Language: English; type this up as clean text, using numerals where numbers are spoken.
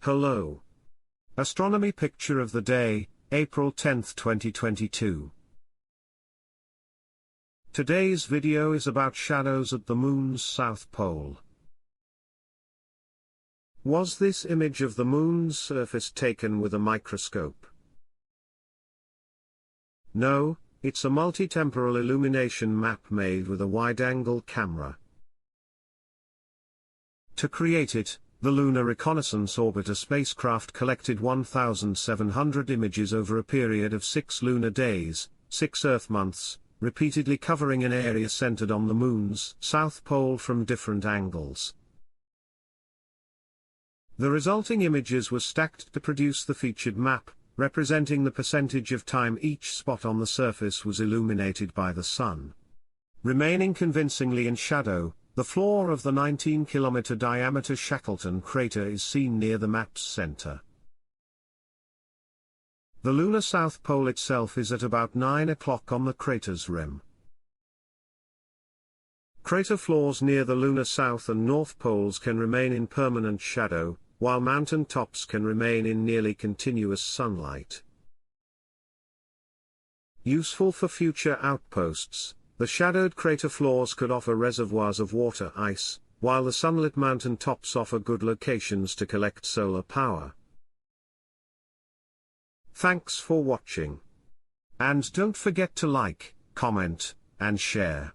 Hello. Astronomy picture of the day, April 10, 2022. Today's video is about shadows at the Moon's south pole. Was this image of the Moon's surface taken with a microscope? No, it's a multi-temporal illumination map made with a wide-angle camera. To create it, the Lunar Reconnaissance Orbiter spacecraft collected 1,700 images over a period of 6 lunar days, 6 Earth months, repeatedly covering an area centered on the Moon's south pole from different angles. The resulting images were stacked to produce the featured map, representing the percentage of time each spot on the surface was illuminated by the sun. Remaining convincingly in shadow, the floor of the 19-kilometer diameter Shackleton crater is seen near the map's center. The lunar south pole itself is at about 9 o'clock on the crater's rim. Crater floors near the lunar south and north poles can remain in permanent shadow, while mountain tops can remain in nearly continuous sunlight. Useful for future outposts, the shadowed crater floors could offer reservoirs of water ice, while the sunlit mountain tops offer good locations to collect solar power. Thanks for watching. And don't forget to like, comment, and share.